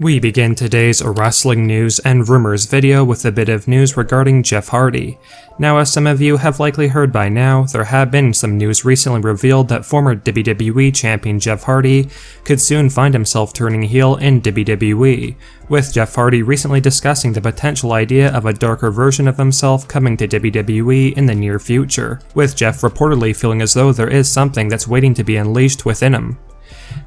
We begin today's wrestling news and rumors video with a bit of news regarding Jeff Hardy. Now, as some of you have likely heard by now, there have been some news recently revealed that former WWE champion Jeff Hardy could soon find himself turning heel in WWE, with Jeff Hardy recently discussing the potential idea of a darker version of himself coming to WWE in the near future, with Jeff reportedly feeling as though there is something that's waiting to be unleashed within him.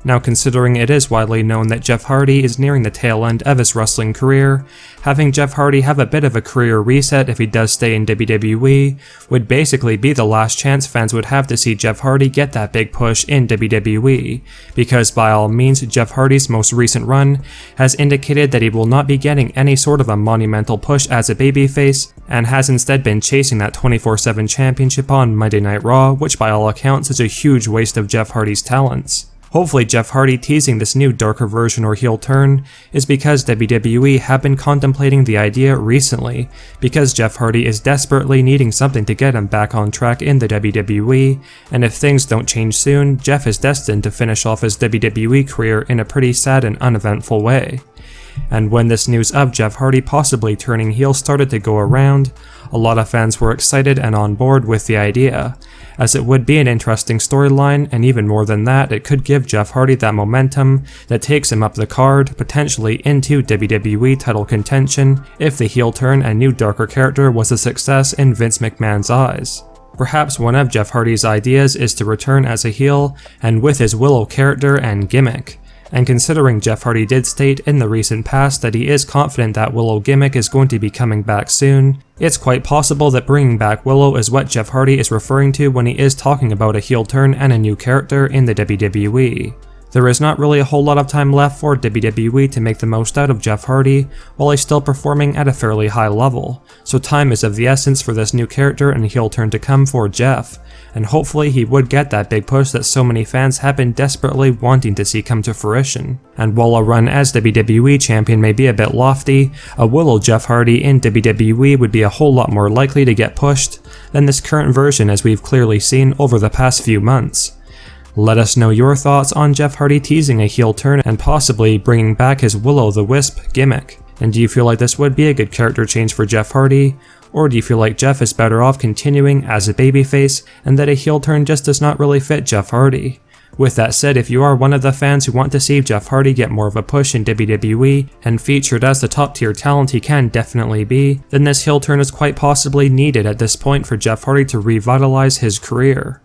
Now, considering it is widely known that Jeff Hardy is nearing the tail end of his wrestling career, having Jeff Hardy have a bit of a career reset if he does stay in WWE would basically be the last chance fans would have to see Jeff Hardy get that big push in WWE, because by all means Jeff Hardy's most recent run has indicated that he will not be getting any sort of a monumental push as a babyface, and has instead been chasing that 24/7 championship on Monday Night Raw, which by all accounts is a huge waste of Jeff Hardy's talents. Hopefully Jeff Hardy teasing this new darker version or heel turn is because WWE have been contemplating the idea recently, because Jeff Hardy is desperately needing something to get him back on track in the WWE, and if things don't change soon, Jeff is destined to finish off his WWE career in a pretty sad and uneventful way. And when this news of Jeff Hardy possibly turning heel started to go around, a lot of fans were excited and on board with the idea, as it would be an interesting storyline, and even more than that, it could give Jeff Hardy that momentum that takes him up the card, potentially into WWE title contention, if the heel turn and new darker character was a success in Vince McMahon's eyes. Perhaps one of Jeff Hardy's ideas is to return as a heel, and with his Willow character and gimmick. And considering Jeff Hardy did state in the recent past that he is confident that Willow gimmick is going to be coming back soon, it's quite possible that bringing back Willow is what Jeff Hardy is referring to when he is talking about a heel turn and a new character in the WWE. There is not really a whole lot of time left for WWE to make the most out of Jeff Hardy while he's still performing at a fairly high level, so time is of the essence for this new character and heel turn to come for Jeff, and hopefully he would get that big push that so many fans have been desperately wanting to see come to fruition. And while a run as WWE champion may be a bit lofty, a Willow Jeff Hardy in WWE would be a whole lot more likely to get pushed than this current version, as we've clearly seen over the past few months. Let us know your thoughts on Jeff Hardy teasing a heel turn and possibly bringing back his Will-O-the-Wisp gimmick. And do you feel like this would be a good character change for Jeff Hardy? Or do you feel like Jeff is better off continuing as a babyface and that a heel turn just does not really fit Jeff Hardy? With that said, if you are one of the fans who want to see Jeff Hardy get more of a push in WWE and featured as the top tier talent he can definitely be, then this heel turn is quite possibly needed at this point for Jeff Hardy to revitalize his career.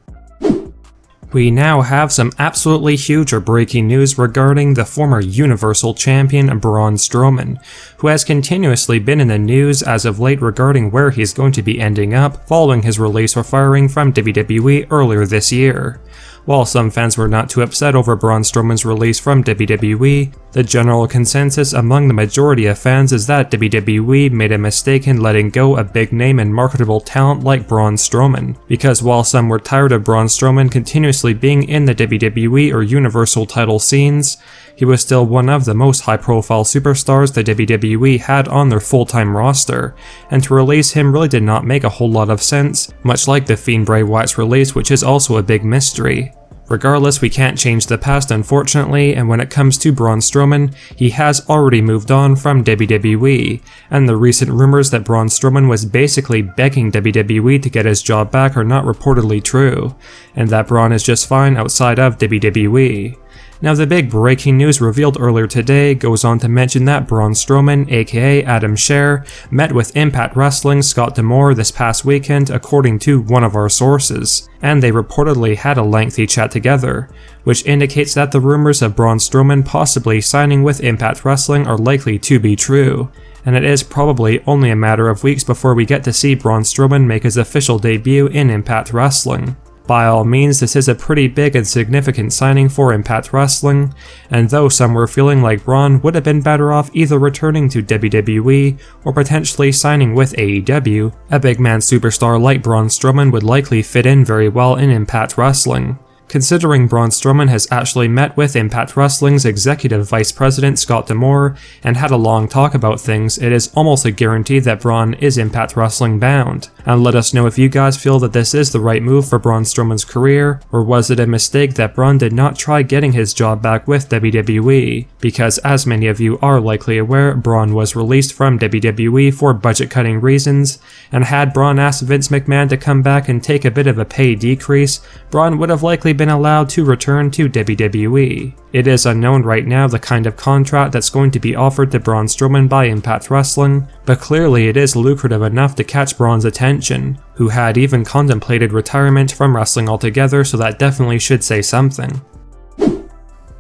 We now have some absolutely huge or breaking news regarding the former Universal Champion Braun Strowman, who has continuously been in the news as of late regarding where he's going to be ending up following his release or firing from WWE earlier this year. While some fans were not too upset over Braun Strowman's release from WWE, the general consensus among the majority of fans is that WWE made a mistake in letting go a big name and marketable talent like Braun Strowman, because while some were tired of Braun Strowman continuously being in the WWE or Universal title scenes, he was still one of the most high-profile superstars the WWE had on their full-time roster, and to release him really did not make a whole lot of sense, much like the Fiend Bray Wyatt's release, which is also a big mystery. Regardless, we can't change the past unfortunately, and when it comes to Braun Strowman, he has already moved on from WWE, and the recent rumors that Braun Strowman was basically begging WWE to get his job back are not reportedly true, and that Braun is just fine outside of WWE. Now, the big breaking news revealed earlier today goes on to mention that Braun Strowman, aka Adam Scherr, met with Impact Wrestling's Scott D'Amore this past weekend according to one of our sources, and they reportedly had a lengthy chat together, which indicates that the rumors of Braun Strowman possibly signing with Impact Wrestling are likely to be true, and it is probably only a matter of weeks before we get to see Braun Strowman make his official debut in Impact Wrestling. By all means, this is a pretty big and significant signing for Impact Wrestling, and though some were feeling like Braun would have been better off either returning to WWE or potentially signing with AEW, a big man superstar like Braun Strowman would likely fit in very well in Impact Wrestling. Considering Braun Strowman has actually met with Impact Wrestling's Executive Vice President Scott D'Amore and had a long talk about things, it is almost a guarantee that Braun is Impact Wrestling bound. And let us know if you guys feel that this is the right move for Braun Strowman's career, or was it a mistake that Braun did not try getting his job back with WWE, because as many of you are likely aware, Braun was released from WWE for budget cutting reasons, and had Braun asked Vince McMahon to come back and take a bit of a pay decrease, Braun would have likely been allowed to return to WWE. It is unknown right now the kind of contract that's going to be offered to Braun Strowman by Impact Wrestling, but clearly it is lucrative enough to catch Braun's attention, who had even contemplated retirement from wrestling altogether, so that definitely should say something.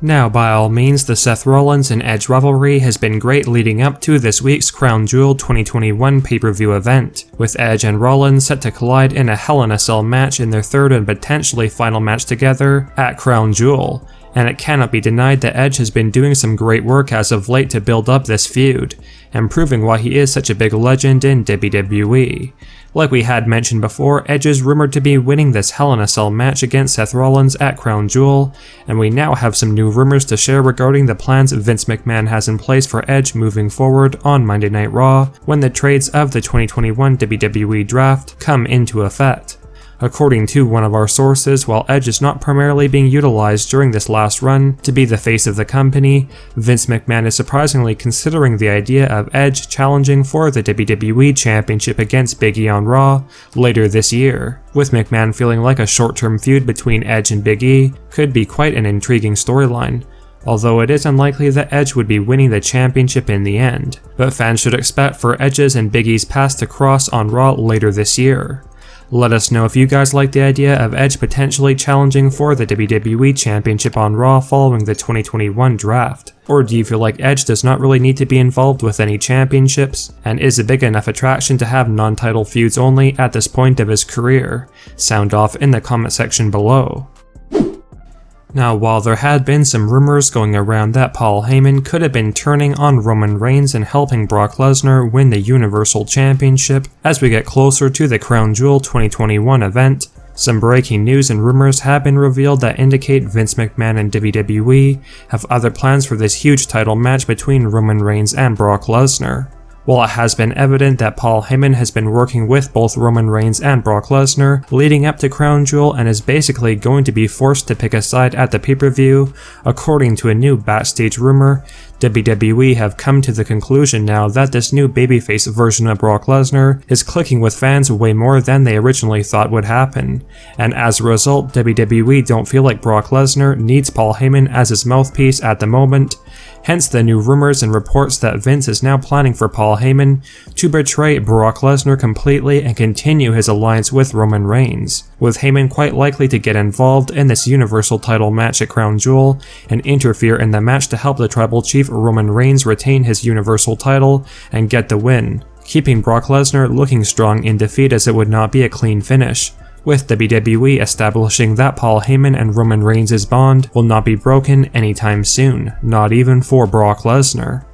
Now, by all means, the Seth Rollins and Edge rivalry has been great leading up to this week's Crown Jewel 2021 pay-per-view event, with Edge and Rollins set to collide in a Hell in a Cell match in their third and potentially final match together at Crown Jewel. And it cannot be denied that Edge has been doing some great work as of late to build up this feud, and proving why he is such a big legend in WWE. Like we had mentioned before, Edge is rumored to be winning this Hell in a Cell match against Seth Rollins at Crown Jewel, and we now have some new rumors to share regarding the plans Vince McMahon has in place for Edge moving forward on Monday Night Raw when the trades of the 2021 WWE Draft come into effect. According to one of our sources, while Edge is not primarily being utilized during this last run to be the face of the company, Vince McMahon is surprisingly considering the idea of Edge challenging for the WWE Championship against Big E on Raw later this year, with McMahon feeling like a short-term feud between Edge and Big E could be quite an intriguing storyline. Although it is unlikely that Edge would be winning the championship in the end, but fans should expect for Edge's and Big E's paths to cross on Raw later this year. Let us know if you guys like the idea of Edge potentially challenging for the WWE Championship on Raw following the 2021 draft. Or do you feel like Edge does not really need to be involved with any championships, and is a big enough attraction to have non-title feuds only at this point of his career? Sound off in the comment section below. Now, while there had been some rumors going around that Paul Heyman could have been turning on Roman Reigns and helping Brock Lesnar win the Universal Championship as we get closer to the Crown Jewel 2021 event, some breaking news and rumors have been revealed that indicate Vince McMahon and WWE have other plans for this huge title match between Roman Reigns and Brock Lesnar. While it has been evident that Paul Heyman has been working with both Roman Reigns and Brock Lesnar leading up to Crown Jewel and is basically going to be forced to pick a side at the pay-per-view, according to a new backstage rumor, WWE have come to the conclusion now that this new babyface version of Brock Lesnar is clicking with fans way more than they originally thought would happen, and as a result, WWE don't feel like Brock Lesnar needs Paul Heyman as his mouthpiece at the moment, hence the new rumors and reports that Vince is now planning for Paul Heyman to betray Brock Lesnar completely and continue his alliance with Roman Reigns, with Heyman quite likely to get involved in this Universal title match at Crown Jewel and interfere in the match to help the Tribal Chief Roman Reigns retain his Universal title and get the win, keeping Brock Lesnar looking strong in defeat as it would not be a clean finish, with WWE establishing that Paul Heyman and Roman Reigns' bond will not be broken anytime soon, not even for Brock Lesnar.